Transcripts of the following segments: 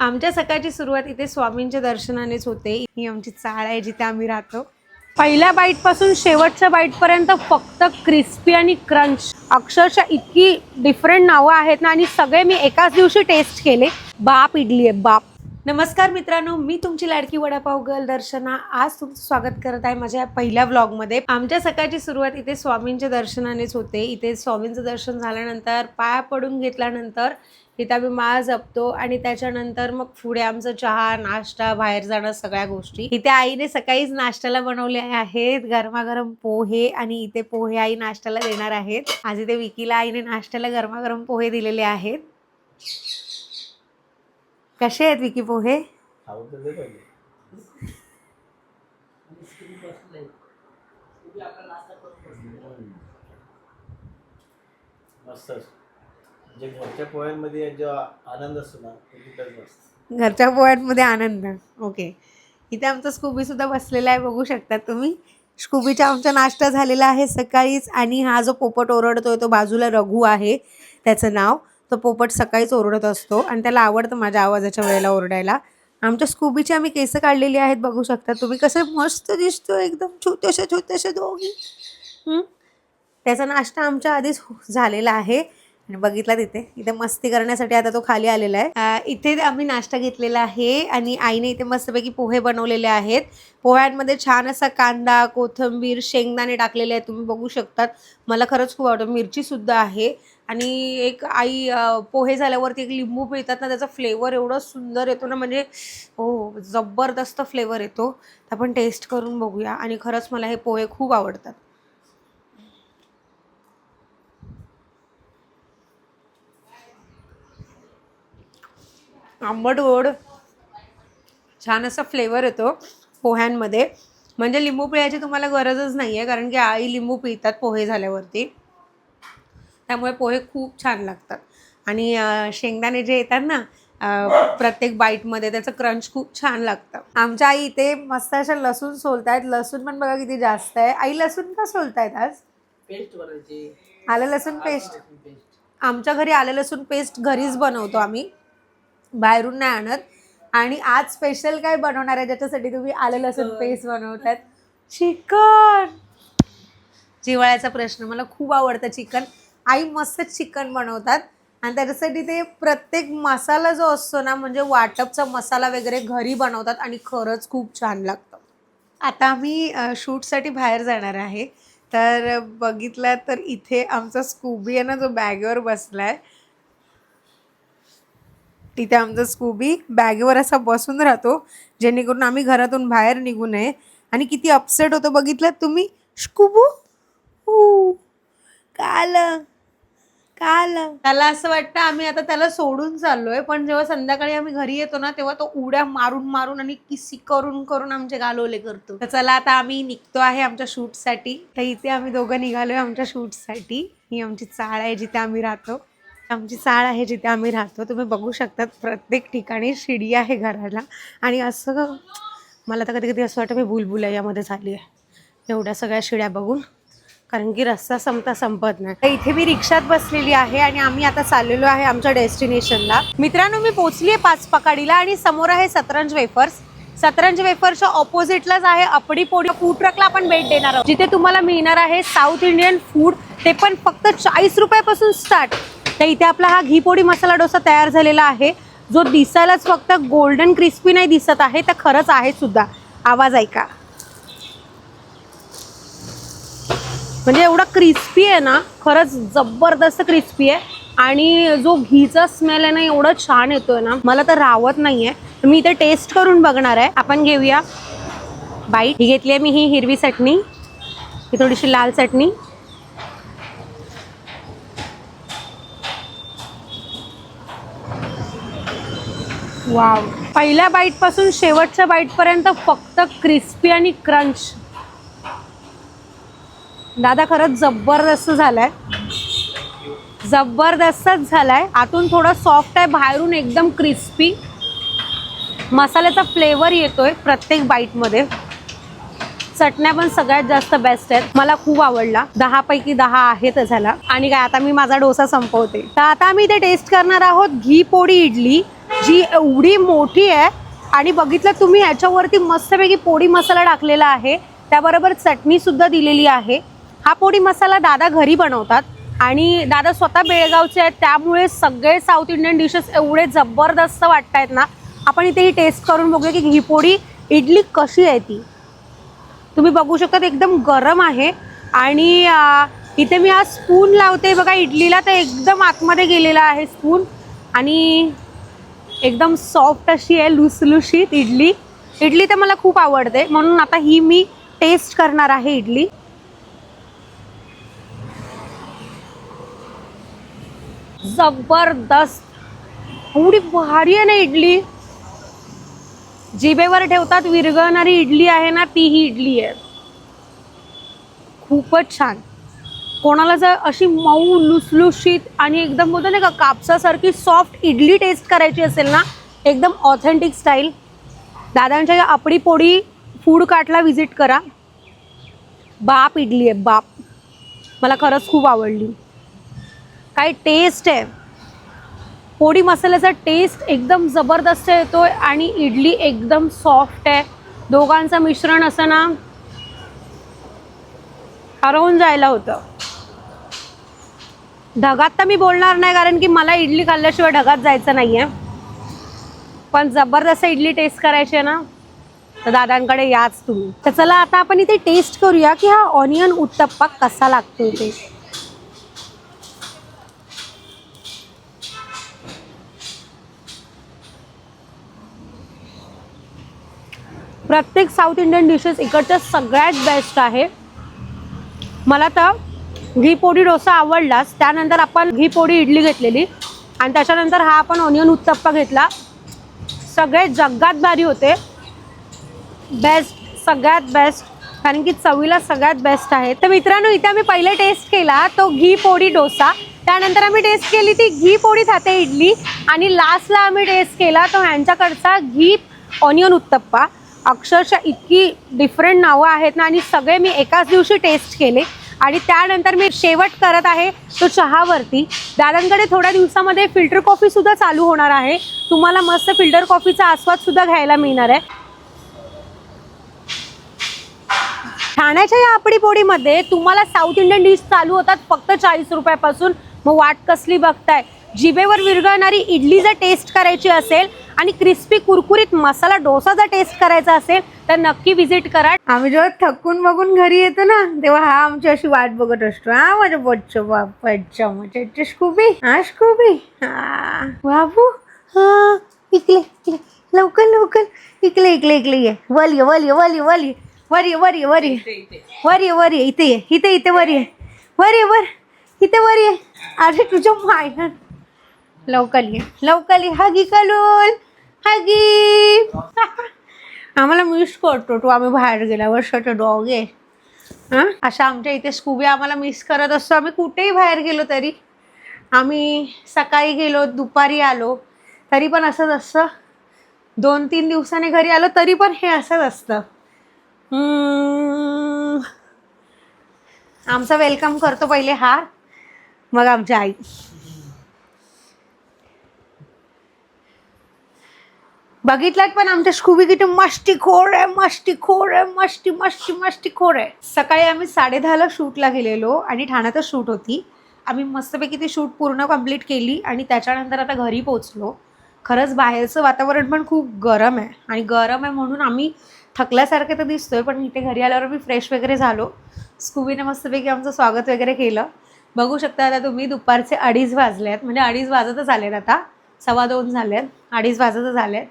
आमच्या सकाळची सुरुवात इथे स्वामींच्या दर्शनानेच होते। ही आमची चाळ आहे जिथे आम्ही राहतो। पहिल्या बाईट पासून शेवटच्या बाईट पर्यंत फक्त क्रिस्पी आणि क्रंच, अक्षरशः इतकी डिफरंट नावं आहेत ना, आणि सगळे मी एकाच दिवशी टेस्ट केले। बाप इडली आहे बाप। नमस्कार मित्रांनो, मी तुमची लाडकी वडापाव गर्ल दर्शना आज तुमचं स्वागत करत आहे माझ्या पहिल्या व्लॉगमध्ये। आमच्या सकाळची सुरुवात इथे स्वामींच्या दर्शनानेच होते। इथे स्वामींचं दर्शन झाल्यानंतर पाया पडून घेतल्यानंतर इथे आम्ही माळ जपतो आणि त्याच्यानंतर मग पुढे आमचं चहा, नाश्ता, बाहेर जाणं, सगळ्या गोष्टी। इथे आईने सकाळीच नाश्त्याला बनवले आहेत गरमागरम पोहे, आणि इथे पोहे आई नाश्त्याला देणार आहेत। आज इथे विकीला आईने नाश्त्याला गरमागरम पोहे दिलेले आहेत। कसे आहेत विकी पोहे? घरच्या पोह्यांमध्ये जो आनंद असतो ना, घरच्या पोह्यांमध्ये आनंद। ओके, इथे आमचा स्कूबी सुद्धा बसलेला आहे, बघू शकता तुम्ही। स्कूबीचा आमचा नाश्ता झालेला आहे सकाळीच। आणि हा जो पोपट ओरडतोय तो बाजूला रघु आहे त्याचं नाव। तो पोपट सकाळीच ओरडत असतो आणि त्याला आवडतं माझ्या आवाजाच्या वेळेला ओरडायला। आमच्या स्कूबीचे आम्ही केस काढलेली आहेत, बघू शकता तुम्ही कसे मस्त दिसतो, एकदम छोटेसे छोटेसे दोघी। त्याचा नाश्ता आमच्या आधीच झालेला आहे आणि बघितला तिथे इथे मस्ती करण्यासाठी आता तो खाली आलेला आहे। इथे आम्ही नाश्ता घेतलेला आहे आणि आईने इथे मस्तपैकी पोहे बनवलेले आहेत। पोह्यांमध्ये छान असा कांदा, कोथिंबीर, शेंगदाणे टाकलेले आहेत, तुम्ही बघू शकतात। मला खरंच खूप आवडतं, मिरची सुद्धा आहे। आणि एक आई पोहे झाल्यावरती एक लिंबू पिळतात ना, त्याचा फ्लेवर एवढा सुंदर येतो ना, म्हणजे हो जबरदस्त फ्लेवर येतो। आपण टेस्ट करून बघूया। आणि खरंच मला हे पोहे खूप आवडतात। आंबट गोड छान असा फ्लेवर येतो पोह्यांमध्ये, म्हणजे लिंबू पिळायची तुम्हाला गरजच नाही आहे, कारण की आई लिंबू पिळतात पोहे झाल्यावरती, त्यामुळे पोहे खूप छान लागतात। आणि शेंगदाणे जे येतात ना प्रत्येक बाईटमध्ये, त्याचं क्रंच खूप छान लागतं। आमच्या आई इथे मस्त अशा लसूण सोलतायत। लसूण पण बघा किती जास्त आहे। आई लसूण का सोलतायत आज? पेस्ट करायची, आलं लसूण पेस्ट। आमच्या घरी आलं लसूण पेस्ट घरीच बनवतो आम्ही, बाहेरून नाही आणत। आणि आज स्पेशल काय बनवणार आहे ज्याच्यासाठी तुम्ही आलं लसूण पेस्ट बनवतात? चिकन। जिव्हाळ्याचा प्रश्न, मला खूप आवडतं चिकन। आई मस्त चिकन बनवतात आणि त्याच्यासाठी ते प्रत्येक मसाला जो असतो ना, म्हणजे वाटपचा मसाला वगैरे घरी बनवतात आणि खरंच खूप छान लागतं। आता आम्ही शूटसाठी बाहेर जाणार आहे। तर बघितलं तर इथे आमचा स्कूबी आहे ना, जो बॅगेवर बसलाय, तिथे आमचा स्कूबी बॅगेवर असा बसून राहतो, जेणेकरून आम्ही घरातून बाहेर निघू नये। आणि किती अपसेट होतो बघितलं तुम्ही। स्कूबू काल त्याला असं वाटतं आम्ही आता त्याला सोडून चाललोय, पण जेव्हा संध्याकाळी आम्ही घरी येतो ना, तेव्हा तो उड्या मारून मारून आणि किसी करून करून आमचे गालोले करतो। तर चला आता आम्ही निघतो आहे आमच्या शूटसाठी। तर इथे आम्ही दोघं निघालोय आमच्या शूटसाठी। ही आमची चाळ आहे जिथे आम्ही राहतो। आमची चाळ आहे जिथे आम्ही राहतो, तुम्ही बघू शकतात प्रत्येक ठिकाणी शिडी आहे घराला। आणि असं मला तर कधी कधी असं वाटतं मी भुलभुलैयामध्ये झाली आहे एवढ्या सगळ्या शिड्या बघून, कारण की रस्ता संपत नाही। तर इथे मी रिक्षात बसलेली आहे आणि आम्ही आता चाललेलो आहे आमच्या डेस्टिनेशनला। मित्रांनो, मी पोहोचली आहे पाचपकाडीला आणि समोर आहे सतरंज वेफर्स। सतरंज वेफर्सच्या ऑपोजिटलाच आहे अपडी पोडी फूड ट्रकला आपण भेट देणार आहोत, जिथे तुम्हाला मिळणार आहे साऊथ इंडियन फूड, ते पण फक्त 40 रुपयापासून स्टार्ट। तर इथे आपला हा घी पोडी मसाला डोसा तयार झालेला आहे, जो दिसायलाच फक्त गोल्डन क्रिस्पी नाही दिसत आहे, तर खरंच आहे सुद्धा। आवाज ऐका, म्हणजे एवढा क्रिस्पी आहे ना, खरंच जबरदस्त क्रिस्पी आहे। आणि जो घीचा स्मेल आहे ना, एवढा छान येतोय ना, मला तर राहत नाहीये। मी इथे टेस्ट करून बघणार आहे। आपण घेऊया बाईट। ही घेतली आहे मी, ही हिरवी चटणी, ही थोडीशी लाल चटणी। वाव, पहिल्या बाईट पासून शेवटच्या बाईट पर्यंत फक्त क्रिस्पी आणि क्रंच। दादा खरंच जबरदस्त झालाय, जबरदस्तच झालाय। आतून थोडा सॉफ्ट आहे, बाहेरून एकदम क्रिस्पी। मसाल्याचा फ्लेवर येतोय प्रत्येक बाईटमध्ये। चटण्या पण सगळ्यात जास्त बेस्ट आहेत, मला खूप आवडला। 10 पैकी 10 आहेत झाला। आणि काय आता मी माझा डोसा संपवते। तर आता आम्ही इथे टेस्ट करणार आहोत घी पोडी इडली। जी एवढी मोठी आहे आणि बघितलं तुम्ही याच्यावरती मस्तपैकी पोडी मसाला टाकलेला आहे, त्याबरोबर चटणी सुद्धा दिलेली आहे. हा पोडी मसाला दादा घरी बनवतात आणि दादा स्वतः बेळगावचे आहेत, त्यामुळे सगळे साऊथ इंडियन डिशेस एवढे जबरदस्त वाटत आहेत ना. आपण इथे ही टेस्ट करून बघूया की घी पोडी इडली कशी आहे ती. तुम्ही बघू शकता एकदम गरम आहे आणि इथे मी हा स्पून लावते बघा इडलीला, तर एकदम आतमध्ये गेलेला आहे स्पून आणि एकदम सॉफ्ट अशी आहे लुसलुशीत इडली. इडली तर मला खूप आवडते म्हणून आता ही मी टेस्ट करणार आहे इडली. जबरदस्त, एवढी भारी आहे ना इडली. जिभेवर ठेवतात विरघळणारी इडली आहे ना, ती ही इडली आहे. खूपच छान. कोणाला जर अशी मऊ लुसलुशीत आणि एकदम बोलतो नाही का कापसासारखी सॉफ्ट इडली टेस्ट करायची असेल ना, एकदम ऑथेंटिक स्टाईल, दादांच्या या आपडी पोडी फूड कार्टला व्हिजिट करा. बाप इडली आहे बाप, मला खरंच खूप आवडली. काय टेस्ट आहे, पोडी मसाल्याचा टेस्ट एकदम जबरदस्त येतोय आणि इडली एकदम सॉफ्ट आहे. दोघांचं मिश्रण असं ना हरवून जायला होतं. ढगात तर मी बोलणार नाही कारण की मला इडली खाल्ल्याशिवाय ढगात जायचं नाही आहे, पण जबरदस्त इडली टेस्ट करायची आहे ना तर दादांकडे याच तुम्ही. तर चला आता आपण इथे टेस्ट करूया की हा ऑनियन उत्तप्पा कसा लागतो ते. प्रत्येक साऊथ इंडियन डिशेस इकडच्या सगळ्यात बेस्ट आहे. मला तर घी पोडी डोसा आवडलाच, त्यानंतर आपण घी पोडी इडली घेतलेली आणि त्याच्यानंतर हा आपण ऑनियन उत्तप्पा घेतला. सगळे जगात भारी होते, बेस्ट, सगळ्यात बेस्ट, कारण की चवीला सगळ्यात बेस्ट आहे. तर मित्रांनो इथे आम्ही पहिले टेस्ट केला तो घी पोडी डोसा, त्यानंतर आम्ही टेस्ट केली ती घी पोडी थाते इडली आणि लास्टला आम्ही टेस्ट केला तो ह्यांच्याकडचा घी ऑनियन उत्तप्पा. अक्षरशः इतकी डिफरंट नावं आहेत ना आणि सगळे मी एकाच दिवशी टेस्ट केले. आणि त्यानंतर मी शेवट करत आहे तो चहावरती. दादांकडे थोड्या दिवसामध्ये फिल्टर कॉफी सुद्धा चालू होणार आहे, तुम्हाला मस्त फिल्टर कॉफीचा आस्वाद सुद्धा घ्यायला मिळणार आहे. ठाण्याच्या या आपडी पोडीमध्ये तुम्हाला साऊथ इंडियन डिश चालू होतात फक्त 40 रुपयापासून. मग वाट कसली बघताय? जिभेवर विरघळणारी इडली जर टेस्ट करायची असेल आणि क्रिस्पी कुरकुरीत मसाला डोसा जर टेस्ट करायचा असेल तर नक्की व्हिजिट करा. आम्ही जेव्हा थकून बघून घरी येतो ना तेव्हा हा आमची अशी वाट बघत असतो. हा माझ्या बच्चा बाप्पाच्या माझ्या स्कूबी, हा स्कूबी, हा बाबू, हा इकडे इकडे लवकर लवकर इकडे इकडे इकडे ये. वर ये वर ये वर ये वर ये वर ये वर ये वर ये वर ये वर ये इथे ये इथे इथे वर ये वर ये वर इथे वर ये. अरे तुझ्या मायना लवकर ये लवकर ये. हगी कलूल हगी. आम्हाला मिस करतो तो आम्ही बाहेर गेला वर्षाचा डॉग आहे. हां अशा आमच्या इथे स्कूबी आम्हाला मिस करत असतो. आम्ही कुठेही बाहेर गेलो तरी, आम्ही सकाळी गेलो दुपारी आलो तरी पण असंच असतं. 2-3 दिवसाने घरी आलो तरी पण हे असंच असतं. आमचं वेलकम करतो पहिले हार, मग आमची आई. बघितलात पण आमच्या स्कूबी किती मस्तीखोर आहे, मस्तीखोर आहे, मस्ती मस्ती मस्तीखोर आहे. सकाळी आम्ही 10:30ला शूटला गेलेलो आणि ठाण्यातच शूट होती. आम्ही मस्तपैकी ती शूट पूर्ण कंप्लीट केली आणि त्याच्यानंतर आता घरी पोचलो. खरंच बाहेरचं वातावरण पण खूप गरम आहे आणि गरम आहे म्हणून आम्ही थकल्यासारखे तर दिसतोय, पण इथे घरी आल्यावर मी फ्रेश वगैरे झालो. स्कूबीने मस्तपैकी आमचं स्वागत वगैरे केलं. बघू शकता आता तुम्ही दुपारचे 2:30 वाजले आहेत, म्हणजे 2:30 वाजतच आलेत, आता 2:15 झाले आहेत, 2:30 वाजतच आले आहेत.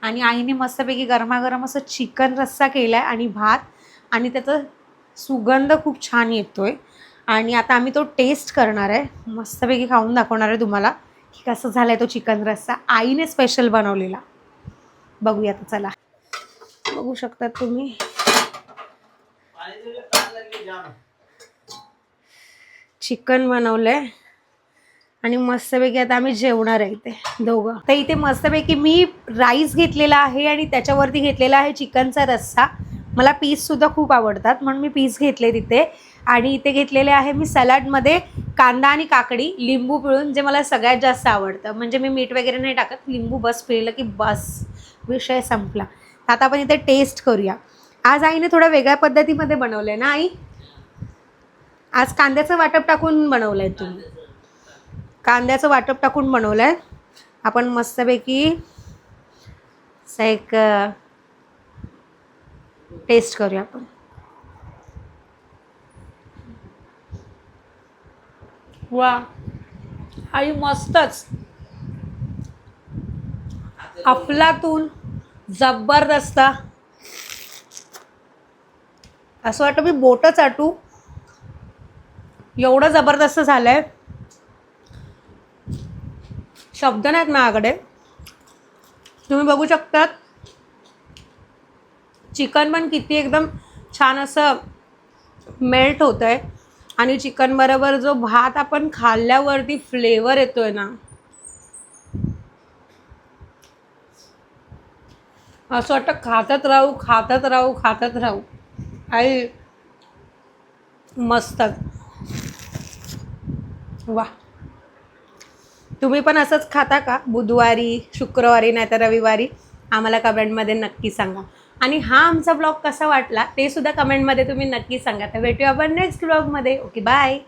आणि आईने मस्तपैकी गरमागरम असं चिकन रस्सा केला आहे आणि भात, आणि त्याचा सुगंध खूप छान येतोय. आणि आता आम्ही तो टेस्ट करणार आहे, मस्तपैकी खाऊन दाखवणार आहे तुम्हाला की कसं झालं आहे तो चिकन रस्सा. आईने स्पेशल बनवलेला. बघूया आता, चला. बघू शकता तुम्ही चिकन बनवलंय आणि मस्तपैकी आता आम्ही जेवणार आहे इथे दोघं. तर इथे मस्तपैकी मी राईस घेतलेला आहे आणि त्याच्यावरती घेतलेला आहे चिकनचा रस्सा. मला पीस सुद्धा खूप आवडतात म्हणून मी पीस घेतले तिथे. आणि इथे घेतलेले आहे मी सॅलडमध्ये कांदा आणि काकडी लिंबू पिळून, जे मला सगळ्यात जास्त आवडतं. म्हणजे मी मीठ वगैरे नाही टाकत, लिंबू बस पिळलं की बस विषय संपला. आता आपण इथे टेस्ट करूया. आज आईने थोड्या वेगळ्या पद्धतीमध्ये बनवलं आहे ना आई? आज कांद्याचं वाटप टाकून बनवलं आहे तुम्ही. कांद्याचं वाटप टाकून बनवलं आहे. आपण मस्तपैकी एक टेस्ट करूया आपण. वा आई मस्तच, अफलातून, जबरदस्त. असं वाटतं मी बोटं चाटू, एवढं जबरदस्त झालंय, शब्द नाहीत माझ्याकडे. तुम्ही बघू शकतात चिकन पण किती एकदम छान असं मेल्ट होतं आहे. आणि चिकन बरोबर जो भात आपण खाल्ल्यावरती फ्लेवर येतोय ना, असं वाटतं खातच राहू खातच राहू खातच राहू. आई मस्तच. वा, तुम्ही पण असंच खाता का बुधवारी, शुक्रवारी, नाही तर रविवारी? आम्हाला कमेंटमध्ये नक्की सांगा. आणि हा आमचा ब्लॉग कसा वाटला ते सुद्धा कमेंटमध्ये तुम्ही नक्की सांगा. तर भेटूया आपण नेक्स्ट ब्लॉगमध्ये. Okay, bye.